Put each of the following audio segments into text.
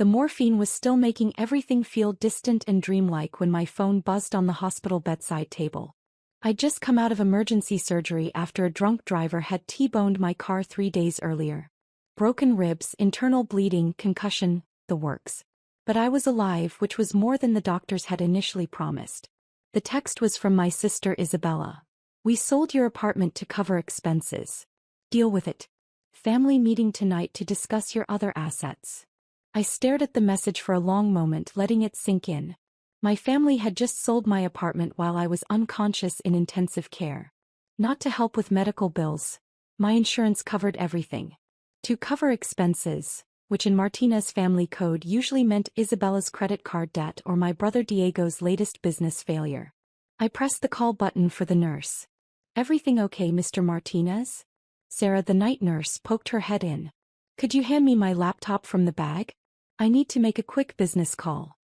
The morphine was still making everything feel distant and dreamlike when my phone buzzed on the hospital bedside table. I'd just come out of emergency surgery after a drunk driver had T-boned my car 3 days earlier. Broken ribs, internal bleeding, concussion, the works. But I was alive, which was more than the doctors had initially promised. The text was from my sister Isabella. "We sold your apartment to cover expenses. Deal with it. Family meeting tonight to discuss your other assets." I stared at the message for a long moment, letting it sink in. My family had just sold my apartment while I was unconscious in intensive care. Not to help with medical bills. My insurance covered everything. To cover expenses, which in Martinez family code usually meant Isabella's credit card debt or my brother Diego's latest business failure. I pressed the call button for the nurse. "Everything okay, Mr. Martinez?" Sarah, the night nurse, poked her head in. "Could you hand me my laptop from the bag? I need to make a quick business call."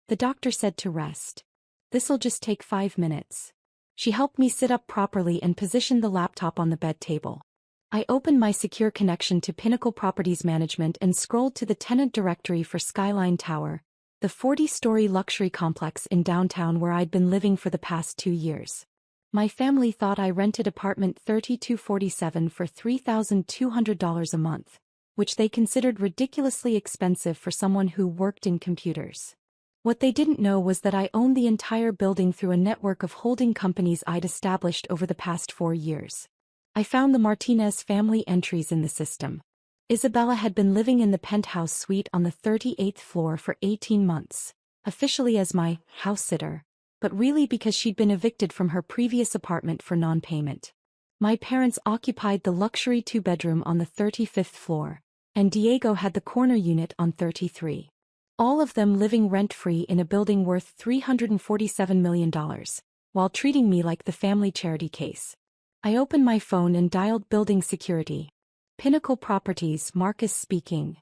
The doctor said to rest. "This'll just take 5 minutes." She helped me sit up properly and positioned the laptop on the bed table. I opened my secure connection to Pinnacle Properties Management and scrolled to the tenant directory for Skyline Tower, the 40-story luxury complex in downtown where I'd been living for the past 2 years. My family thought I rented apartment 3247 for $3,200 a month, which they considered ridiculously expensive for someone who worked in computers. What they didn't know was that I owned the entire building through a network of holding companies I'd established over the past 4 years. I found the Martinez family entries in the system. Isabella had been living in the penthouse suite on the 38th floor for 18 months, officially as my house sitter, but really because she'd been evicted from her previous apartment for non-payment. My parents occupied the luxury 2-bedroom on the 35th floor, and Diego had the corner unit on 33. All of them living rent-free in a building worth $347 million, while treating me like the family charity case. I opened my phone and dialed building security. "Pinnacle Properties, Marcus speaking."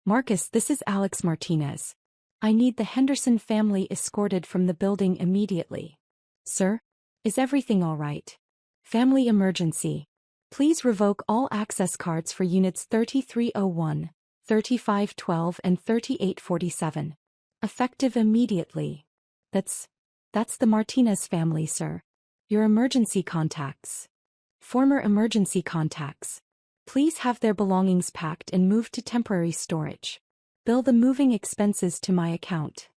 "Marcus, this is Alex Martinez. I need the Henderson family escorted from the building immediately." "Sir? Is everything all right?" "Family emergency. Please revoke all access cards for units 3301. 3512 and 3847. Effective immediately." That's the Martinez family, sir. "Your emergency contacts." "Former emergency contacts. Please have their belongings packed and moved to temporary storage. Bill the moving expenses to my account."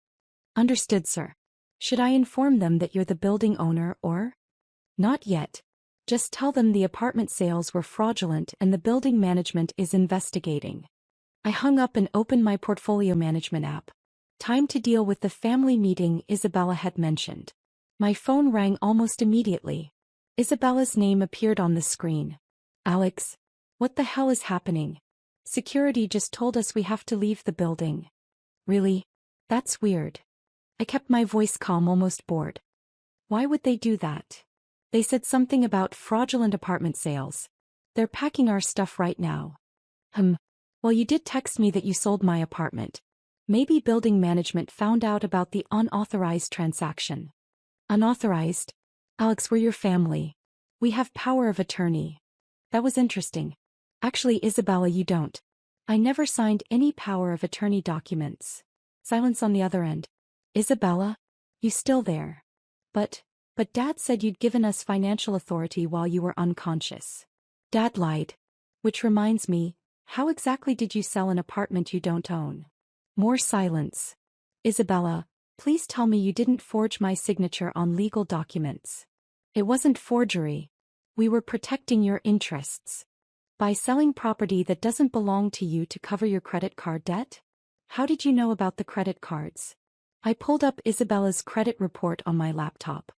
"Understood, sir. Should I inform them that you're the building owner or?" "Not yet. Just tell them the apartment sales were fraudulent and the building management is investigating." I hung up and opened my portfolio management app. Time to deal with the family meeting Isabella had mentioned. My phone rang almost immediately. Isabella's name appeared on the screen. "Alex, what the hell is happening? Security just told us we have to leave the building." "Really? That's weird." I kept my voice calm, almost bored. "Why would they do that?" "They said something about fraudulent apartment sales. They're packing our stuff right now." "Well, you did text me that you sold my apartment. Maybe building management found out about the unauthorized transaction." "Unauthorized? Alex, we're your family. We have power of attorney." "That was interesting. Actually, Isabella, you don't. I never signed any power of attorney documents." Silence on the other end. "Isabella? You still there?" But Dad said you'd given us financial authority while you were unconscious." "Dad lied. Which reminds me, how exactly did you sell an apartment you don't own?" More silence. "Isabella, please tell me you didn't forge my signature on legal documents." "It wasn't forgery. We were protecting your interests. By selling property that doesn't belong to you to cover your credit card debt?" "How did you know about the credit cards?" I pulled up Isabella's credit report on my laptop.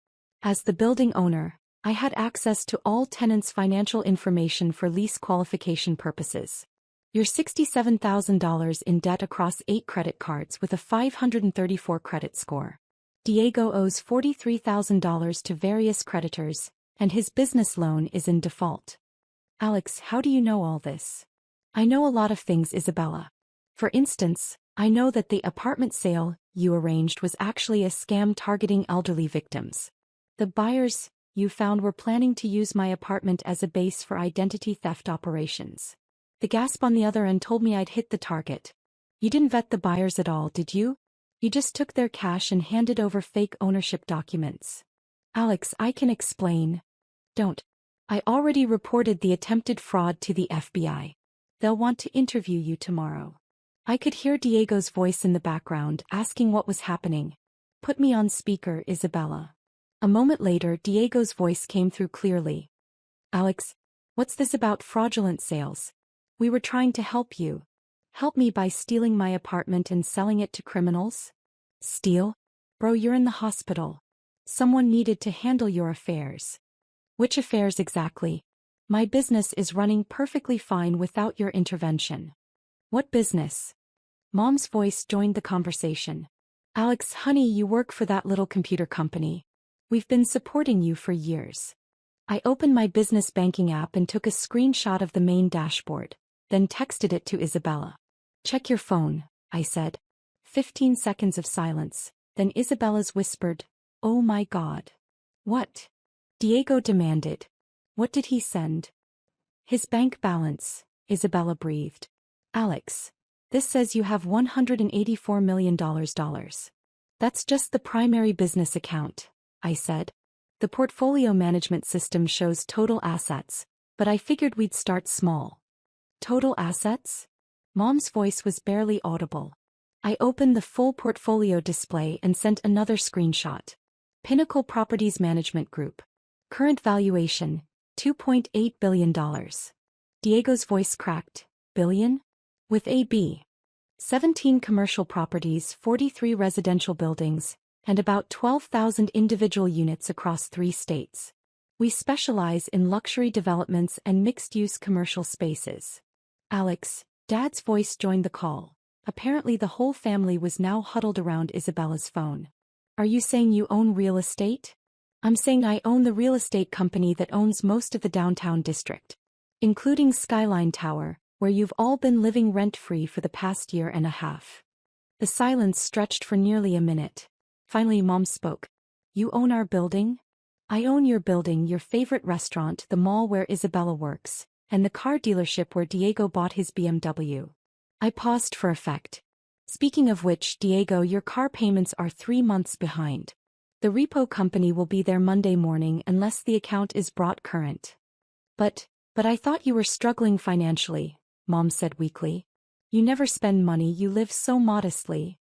As the building owner, I had access to all tenants' financial information for lease qualification purposes. "You're $67,000 in debt across 8 credit cards with a 534 credit score. Diego owes $43,000 to various creditors, and his business loan is in default." "Alex, how do you know all this?" "I know a lot of things, Isabella. For instance, I know that the apartment sale you arranged was actually a scam targeting elderly victims. The buyers you found were planning to use my apartment as a base for identity theft operations." The gasp on the other end told me I'd hit the target. You didn't vet the buyers at all, did you? You just took their cash and handed over fake ownership documents. Alex, I can explain. Don't. I already reported the attempted fraud to the FBI. They'll want to interview you tomorrow. I could hear Diego's voice in the background, asking what was happening. Put me on speaker, Isabella. A moment later, Diego's voice came through clearly. Alex, what's this about fraudulent sales? We were trying to help you. Help me by stealing my apartment and selling it to criminals? Steal? Bro, you're in the hospital. Someone needed to handle your affairs. Which affairs exactly? My business is running perfectly fine without your intervention. What business? Mom's voice joined the conversation. Alex, honey, you work for that little computer company. We've been supporting you for years. I opened my business banking app and took a screenshot of the main dashboard, then texted it to Isabella. Check your phone, I said. 15 seconds of silence, then Isabella's whispered, Oh my God. What? Diego demanded. What did he send? His bank balance, Isabella breathed. Alex, this says you have $184 million. That's just the primary business account, I said. The portfolio management system shows total assets, but I figured we'd start small. Total assets? Mom's voice was barely audible. I opened the full portfolio display and sent another screenshot. Pinnacle Properties Management Group. Current valuation, $2.8 billion. Diego's voice cracked. Billion? With AB. 17 commercial properties, 43 residential buildings, and about 12,000 individual units across 3 states. We specialize in luxury developments and mixed-use commercial spaces. Alex, Dad's voice joined the call. Apparently the whole family was now huddled around Isabella's phone. Are you saying you own real estate? I'm saying I own the real estate company that owns most of the downtown district, including Skyline Tower, where you've all been living rent-free for the past year and a half. The silence stretched for nearly a minute. Finally, Mom spoke. You own our building? I own your building, your favorite restaurant, the mall where Isabella works, and the car dealership where Diego bought his BMW. I paused for effect. Speaking of which, Diego, your car payments are 3 months behind. The repo company will be there Monday morning unless the account is brought current. But I thought you were struggling financially, Mom said weakly. You never spend money, you live so modestly.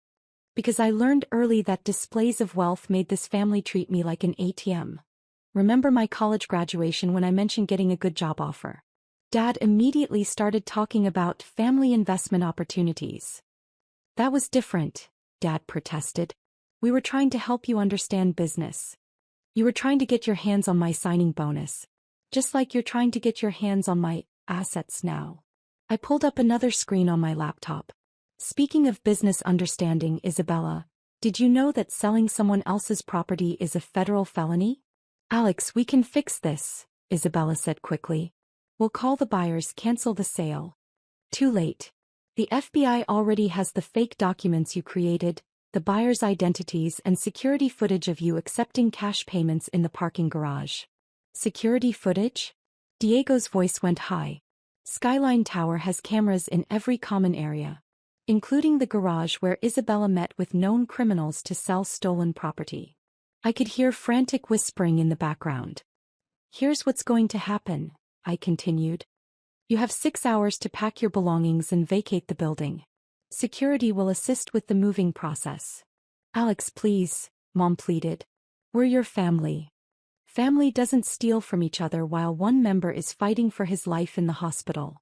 Because I learned early that displays of wealth made this family treat me like an ATM. Remember my college graduation when I mentioned getting a good job offer? Dad immediately started talking about family investment opportunities. That was different, Dad protested. We were trying to help you understand business. You were trying to get your hands on my signing bonus. Just like you're trying to get your hands on my assets now. I pulled up another screen on my laptop. Speaking of business understanding, Isabella, did you know that selling someone else's property is a federal felony? Alex, we can fix this, Isabella said quickly. We'll call the buyers, cancel the sale. Too late. The FBI already has the fake documents you created, the buyers' identities and security footage of you accepting cash payments in the parking garage. Security footage? Diego's voice went high. Skyline Tower has cameras in every common area, including the garage where Isabella met with known criminals to sell stolen property. I could hear frantic whispering in the background. Here's what's going to happen, I continued. You have 6 hours to pack your belongings and vacate the building. Security will assist with the moving process. Alex, please, Mom pleaded. We're your family. Family doesn't steal from each other while one member is fighting for his life in the hospital.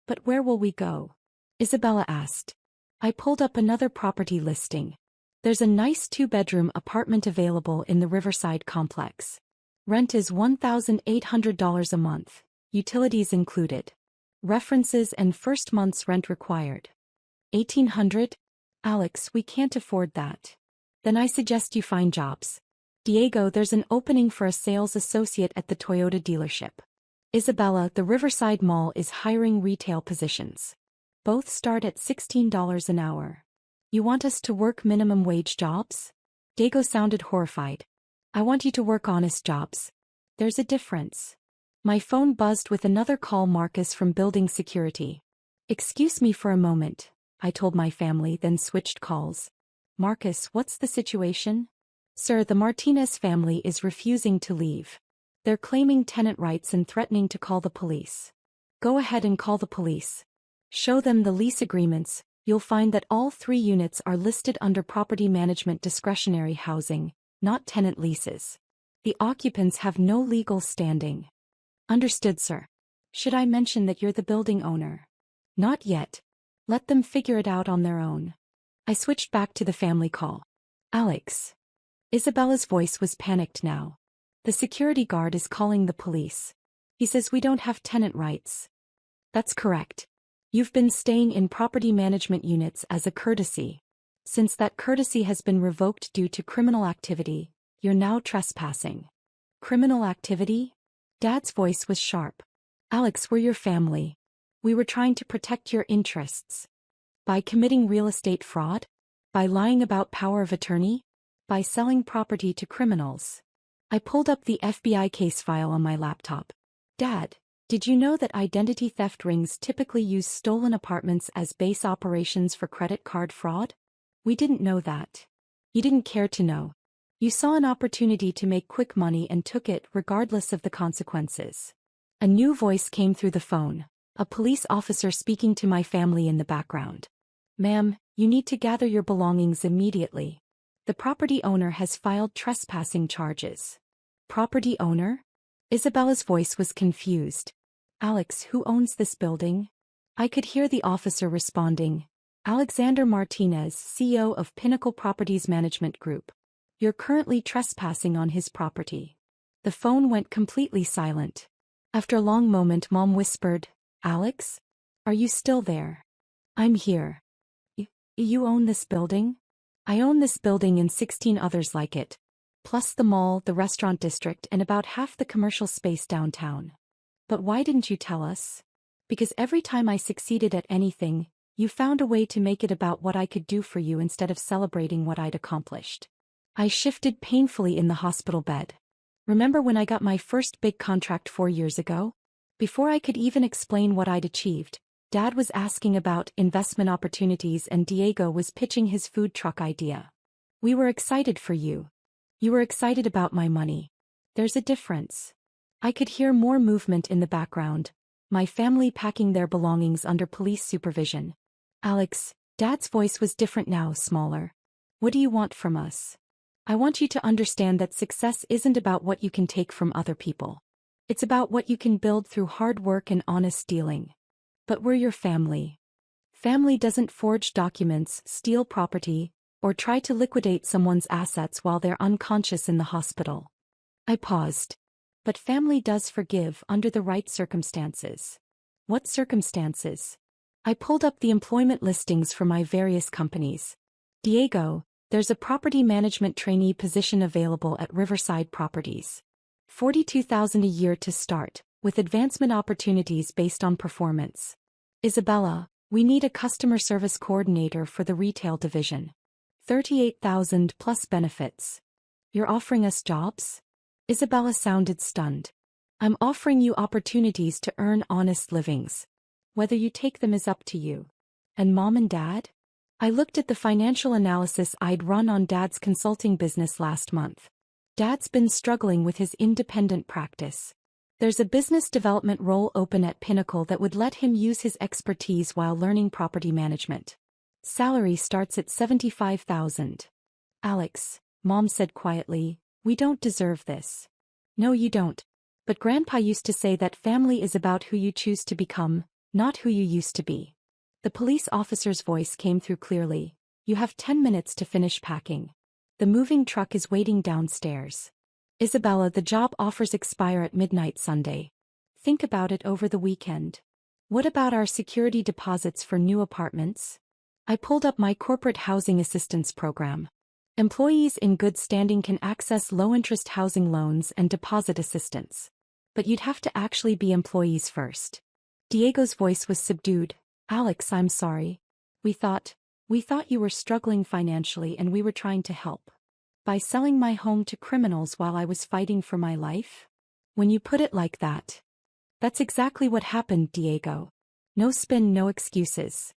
But where will we go? Isabella asked. I pulled up another property listing. There's a nice 2-bedroom apartment available in the Riverside complex. Rent is $1,800 a month, utilities included. References and first month's rent required. $1,800? Alex, we can't afford that. Then I suggest you find jobs. Diego, there's an opening for a sales associate at the Toyota dealership. Isabella, the Riverside Mall is hiring retail positions. Both start at $16 an hour. You want us to work minimum wage jobs? Diego sounded horrified. I want you to work honest jobs. There's a difference. My phone buzzed with another call. Marcus from building security. Excuse me for a moment, I told my family, then switched calls. Marcus, what's the situation? Sir, the Martinez family is refusing to leave. They're claiming tenant rights and threatening to call the police. Go ahead and call the police. Show them the lease agreements. You'll find that all 3 units are listed under property management discretionary housing, not tenant leases. The occupants have no legal standing. Understood, sir. Should I mention that you're the building owner? Not yet. Let them figure it out on their own. I switched back to the family call. Alex. Isabella's voice was panicked now. The security guard is calling the police. He says we don't have tenant rights. That's correct. You've been staying in property management units as a courtesy. Since that courtesy has been revoked due to criminal activity, you're now trespassing. Criminal activity? Dad's voice was sharp. Alex, we're your family. We were trying to protect your interests. By committing real estate fraud? By lying about power of attorney? By selling property to criminals? I pulled up the FBI case file on my laptop. Dad, did you know that identity theft rings typically use stolen apartments as base operations for credit card fraud? We didn't know that. You didn't care to know. You saw an opportunity to make quick money and took it regardless of the consequences. A new voice came through the phone, a police officer speaking to my family in the background. Ma'am, you need to gather your belongings immediately. The property owner has filed trespassing charges. Property owner? Isabella's voice was confused. Alex, who owns this building? I could hear the officer responding. Alexander Martinez, CEO of Pinnacle Properties Management Group. You're currently trespassing on his property. The phone went completely silent. After a long moment, Mom whispered, Alex? Are you still there? I'm here. You own this building? I own this building and 16 others like it, plus the mall, the restaurant district, and about half the commercial space downtown. But why didn't you tell us? Because every time I succeeded at anything, you found a way to make it about what I could do for you instead of celebrating what I'd accomplished. I shifted painfully in the hospital bed. Remember when I got my first big contract 4 years ago? Before I could even explain what I'd achieved, Dad was asking about investment opportunities and Diego was pitching his food truck idea. We were excited for you. You were excited about my money. There's a difference. I could hear more movement in the background, my family packing their belongings under police supervision. Alex, Dad's voice was different now, smaller. What do you want from us? I want you to understand that success isn't about what you can take from other people. It's about what you can build through hard work and honest dealing. But we're your family. Family doesn't forge documents, steal property, or try to liquidate someone's assets while they're unconscious in the hospital. I paused. But family does forgive under the right circumstances. What circumstances? I pulled up the employment listings for my various companies. Diego, there's a property management trainee position available at Riverside Properties. $42,000 a year to start, with advancement opportunities based on performance. Isabella, we need a customer service coordinator for the retail division. $38,000 plus benefits. You're offering us jobs? Isabella sounded stunned. I'm offering you opportunities to earn honest livings. Whether you take them is up to you. And Mom and Dad? I looked at the financial analysis I'd run on Dad's consulting business last month. Dad's been struggling with his independent practice. There's a business development role open at Pinnacle that would let him use his expertise while learning property management. Salary starts at $75,000. Alex, Mom said quietly, we don't deserve this. No, you don't. But Grandpa used to say that family is about who you choose to become, not who you used to be. The police officer's voice came through clearly. You have 10 minutes to finish packing. The moving truck is waiting downstairs. Isabella, the job offers expire at midnight Sunday. Think about it over the weekend. What about our security deposits for new apartments? I pulled up my corporate housing assistance program. Employees in good standing can access low-interest housing loans and deposit assistance. But you'd have to actually be employees first. Diego's voice was subdued. Alex, I'm sorry. We thought you were struggling financially and we were trying to help. By selling my home to criminals while I was fighting for my life? When you put it like that. That's exactly what happened, Diego. No spin, no excuses.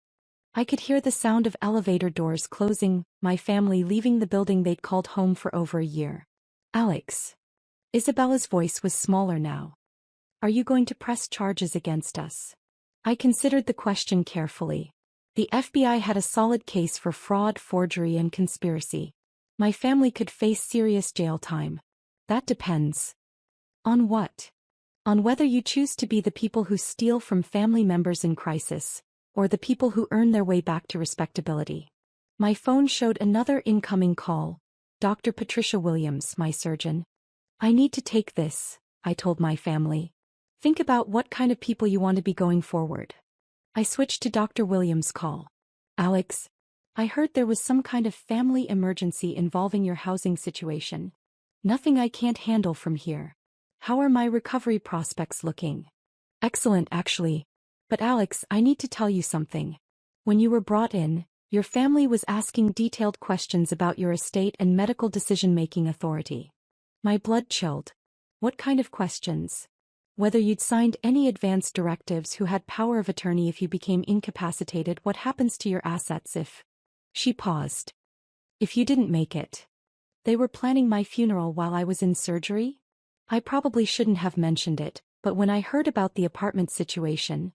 I could hear the sound of elevator doors closing, my family leaving the building they'd called home for over a year. Alex. Isabella's voice was smaller now. Are you going to press charges against us? I considered the question carefully. The FBI had a solid case for fraud, forgery, and conspiracy. My family could face serious jail time. That depends. On what? On whether you choose to be the people who steal from family members in crisis, or the people who earn their way back to respectability. My phone showed another incoming call. Dr. Patricia Williams, my surgeon. I need to take this, I told my family. Think about what kind of people you want to be going forward. I switched to Dr. Williams' call. Alex, I heard there was some kind of family emergency involving your housing situation. Nothing I can't handle from here. How are my recovery prospects looking? Excellent, actually. But Alex, I need to tell you something. When you were brought in, your family was asking detailed questions about your estate and medical decision-making authority. My blood chilled. What kind of questions? Whether you'd signed any advance directives, who had power of attorney if you became incapacitated, what happens to your assets if... She paused. If you didn't make it. They were planning my funeral while I was in surgery? I probably shouldn't have mentioned it, but when I heard about the apartment situation,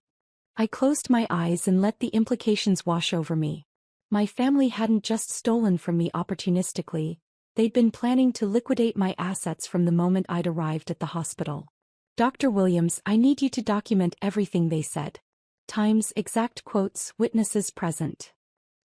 I closed my eyes and let the implications wash over me. My family hadn't just stolen from me opportunistically, they'd been planning to liquidate my assets from the moment I'd arrived at the hospital. Dr. Williams, I need you to document everything they said. Times, exact quotes, witnesses present.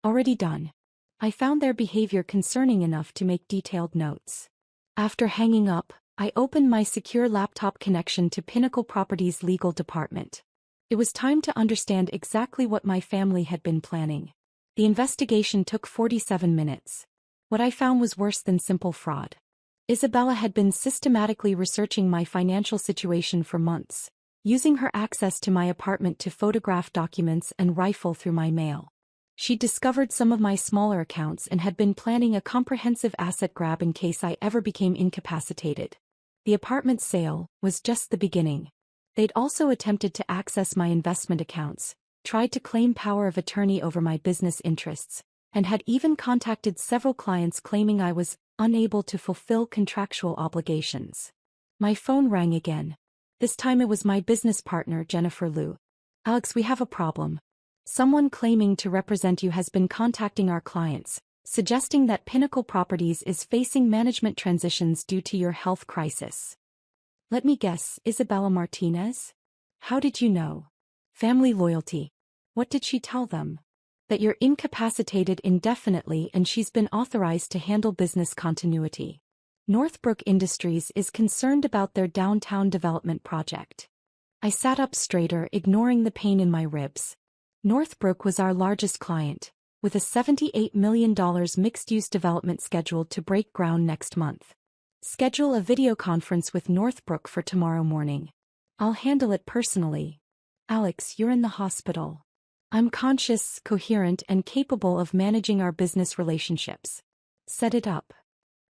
Already done. I found their behavior concerning enough to make detailed notes. After hanging up, I opened my secure laptop connection to Pinnacle Properties' legal department. It was time to understand exactly what my family had been planning. The investigation took 47 minutes. What I found was worse than simple fraud. Isabella had been systematically researching my financial situation for months, using her access to my apartment to photograph documents and rifle through my mail. She discovered some of my smaller accounts and had been planning a comprehensive asset grab in case I ever became incapacitated. The apartment sale was just the beginning. They'd also attempted to access my investment accounts, tried to claim power of attorney over my business interests, and had even contacted several clients claiming I was unable to fulfill contractual obligations. My phone rang again. This time it was my business partner, Jennifer Liu. Alex, we have a problem. Someone claiming to represent you has been contacting our clients, suggesting that Pinnacle Properties is facing management transitions due to your health crisis. Let me guess, Isabella Martinez? How did you know? Family loyalty. What did she tell them? That you're incapacitated indefinitely and she's been authorized to handle business continuity. Northbrook Industries is concerned about their downtown development project. I sat up straighter, ignoring the pain in my ribs. Northbrook was our largest client, with a $78 million mixed-use development scheduled to break ground next month. Schedule a video conference with Northbrook for tomorrow morning. I'll handle it personally. Alex, you're in the hospital. I'm conscious, coherent, and capable of managing our business relationships. Set it up.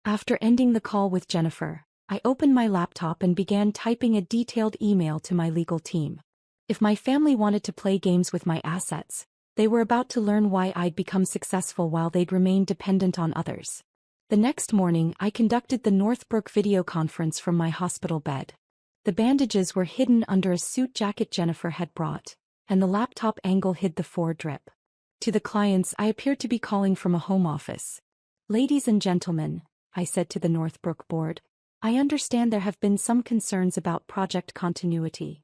After ending the call with Jennifer, I opened my laptop and began typing a detailed email to my legal team. If my family wanted to play games with my assets, they were about to learn why I'd become successful while they'd remain dependent on others. The next morning, I conducted the Northbrook video conference from my hospital bed. The bandages were hidden under a suit jacket Jennifer had brought, and the laptop angle hid the foredrip. To the clients, I appeared to be calling from a home office. Ladies and gentlemen, I said to the Northbrook board, I understand there have been some concerns about project continuity.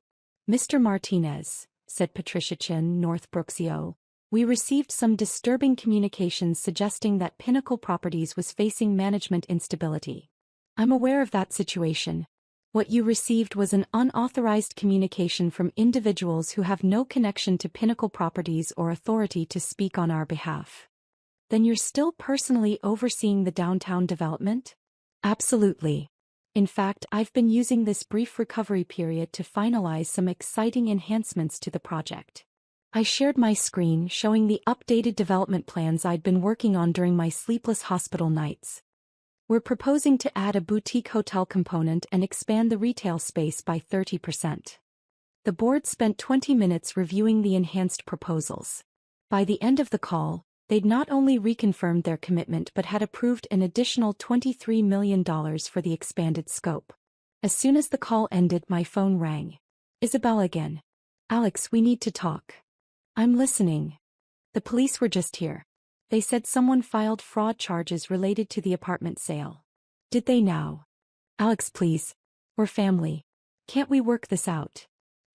Mr. Martinez, said Patricia Chin, Northbrook's CEO, we received some disturbing communications suggesting that Pinnacle Properties was facing management instability. I'm aware of that situation. What you received was an unauthorized communication from individuals who have no connection to Pinnacle Properties or authority to speak on our behalf. Then you're still personally overseeing the downtown development? Absolutely. In fact, I've been using this brief recovery period to finalize some exciting enhancements to the project. I shared my screen showing the updated development plans I'd been working on during my sleepless hospital nights. We're proposing to add a boutique hotel component and expand the retail space by 30%. The board spent 20 minutes reviewing the enhanced proposals. By the end of the call, they'd not only reconfirmed their commitment but had approved an additional $23 million for the expanded scope. As soon as the call ended, my phone rang. Isabella again. Alex, we need to talk. I'm listening. The police were just here. They said someone filed fraud charges related to the apartment sale. Did they now? Alex, please. We're family. Can't we work this out?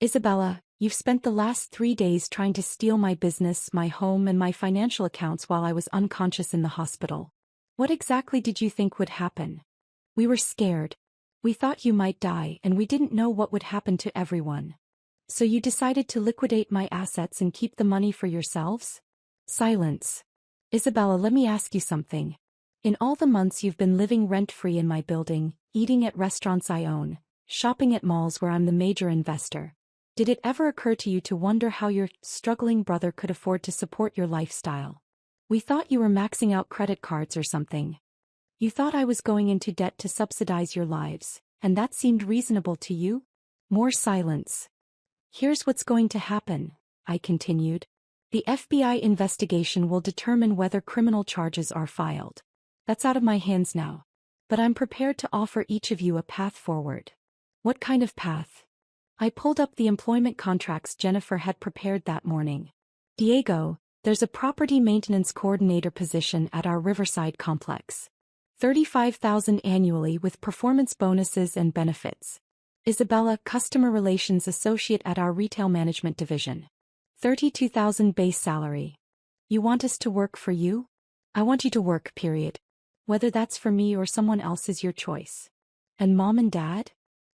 Isabella, you've spent the last 3 days trying to steal my business, my home, and my financial accounts while I was unconscious in the hospital. What exactly did you think would happen? We were scared. We thought you might die, and we didn't know what would happen to everyone. So you decided to liquidate my assets and keep the money for yourselves? Silence. Isabella, let me ask you something. In all the months you've been living rent-free in my building, eating at restaurants I own, shopping at malls where I'm the major investor, did it ever occur to you to wonder how your struggling brother could afford to support your lifestyle? We thought you were maxing out credit cards or something. You thought I was going into debt to subsidize your lives, and that seemed reasonable to you? More silence. Here's what's going to happen, I continued. The FBI investigation will determine whether criminal charges are filed. That's out of my hands now. But I'm prepared to offer each of you a path forward. What kind of path? I pulled up the employment contracts Jennifer had prepared that morning. Diego, there's a property maintenance coordinator position at our Riverside complex. $35,000 annually with performance bonuses and benefits. Isabella, customer relations associate at our retail management division. $32,000 base salary. You want us to work for you? I want you to work, period. Whether that's for me or someone else is your choice. And Mom and Dad?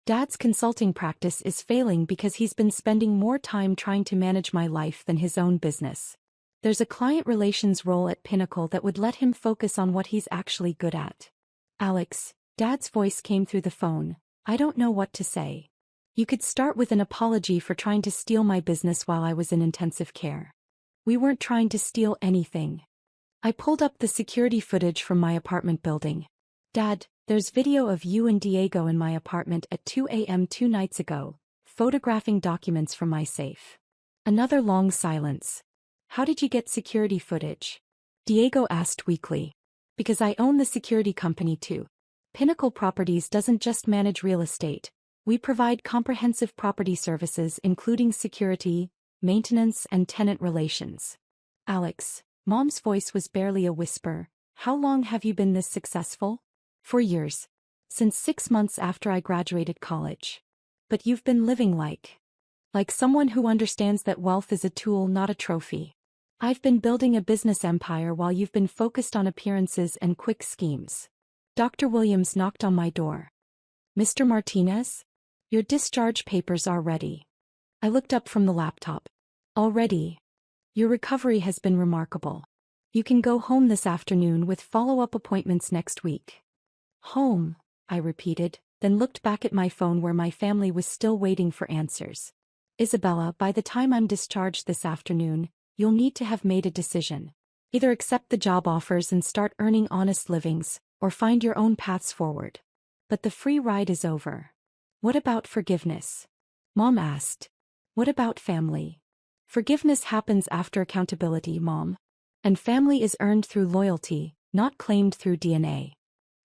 Dad's consulting practice is failing because he's been spending more time trying to manage my life than his own business. There's a client relations role at Pinnacle that would let him focus on what he's actually good at. Alex, Dad's voice came through the phone. I don't know what to say. You could start with an apology for trying to steal my business while I was in intensive care. We weren't trying to steal anything. I pulled up the security footage from my apartment building. Dad, there's video of you and Diego in my apartment at 2 a.m. 2 nights ago, photographing documents from my safe. Another long silence. How did you get security footage? Diego asked weakly. Because I own the security company too. Pinnacle Properties doesn't just manage real estate. We provide comprehensive property services including security, maintenance, and tenant relations. Alex, Mom's voice was barely a whisper. How long have you been this successful? For years. Since 6 months after I graduated college. But you've been living like someone who understands that wealth is a tool, not a trophy. I've been building a business empire while you've been focused on appearances and quick schemes. Dr. Williams knocked on my door. Mr. Martinez? Your discharge papers are ready. I looked up from the laptop. Already? Your recovery has been remarkable. You can go home this afternoon with follow-up appointments next week. Home, I repeated, then looked back at my phone where my family was still waiting for answers. Isabella, by the time I'm discharged this afternoon, you'll need to have made a decision. Either accept the job offers and start earning honest livings, or find your own paths forward. But the free ride is over. What about forgiveness? Mom asked. What about family? Forgiveness happens after accountability, Mom. And family is earned through loyalty, not claimed through DNA.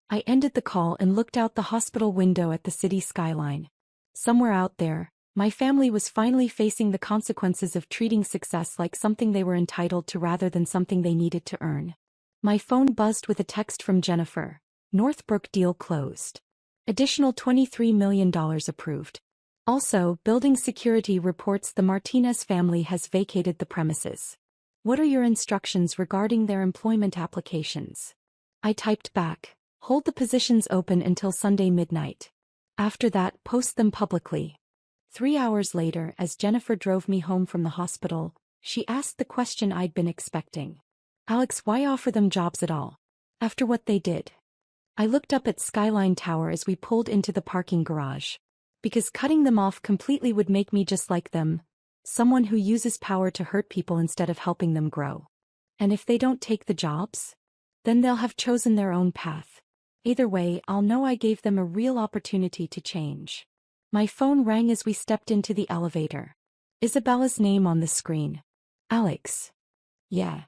I ended the call and looked out the hospital window at the city skyline. Somewhere out there, my family was finally facing the consequences of treating success like something they were entitled to rather than something they needed to earn. My phone buzzed with a text from Jennifer. Northbrook deal closed. Additional $23 million approved. Also, building security reports the Martinez family has vacated the premises. What are your instructions regarding their employment applications? I typed back. Hold the positions open until Sunday midnight. After that, post them publicly. 3 hours later, as Jennifer drove me home from the hospital, she asked the question I'd been expecting. Alex, why offer them jobs at all? After what they did? I looked up at Skyline Tower as we pulled into the parking garage. Because cutting them off completely would make me just like them. Someone who uses power to hurt people instead of helping them grow. And if they don't take the jobs? Then they'll have chosen their own path. Either way, I'll know I gave them a real opportunity to change. My phone rang as we stepped into the elevator. Isabella's name on the screen. Alex. Yeah.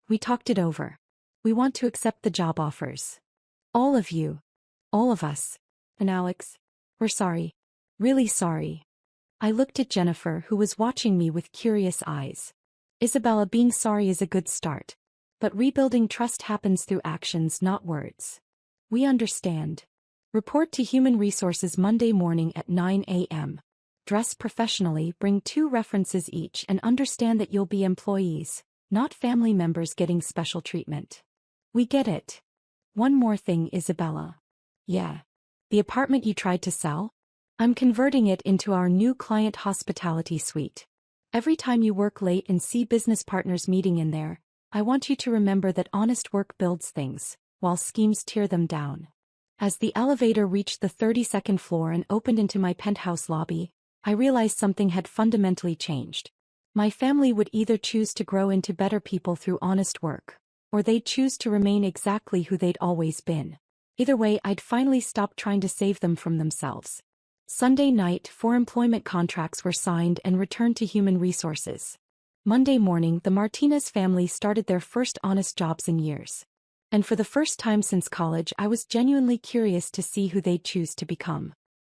We talked it over. We want to accept the job offers. All of you. All of us. And Alex, we're sorry. Really sorry. I looked at Jennifer, who was watching me with curious eyes. Isabella, being sorry is a good start. But rebuilding trust happens through actions, not words. We understand. Report to Human Resources Monday morning at 9 a.m. Dress professionally, bring 2 references each, and understand that you'll be employees, not family members getting special treatment. We get it. One more thing, Isabella. Yeah. The apartment you tried to sell? I'm converting it into our new client hospitality suite. Every time you work late and see business partners meeting in there, I want you to remember that honest work builds things, while schemes tear them down. As the elevator reached the 32nd floor and opened into my penthouse lobby, I realized something had fundamentally changed. My family would either choose to grow into better people through honest work, or they'd choose to remain exactly who they'd always been. Either way, I'd finally stop trying to save them from themselves. Sunday night, 4 employment contracts were signed and returned to Human Resources. Monday morning, the Martinez family started their first honest jobs in years. And for the first time since college, I was genuinely curious to see who they'd choose to become.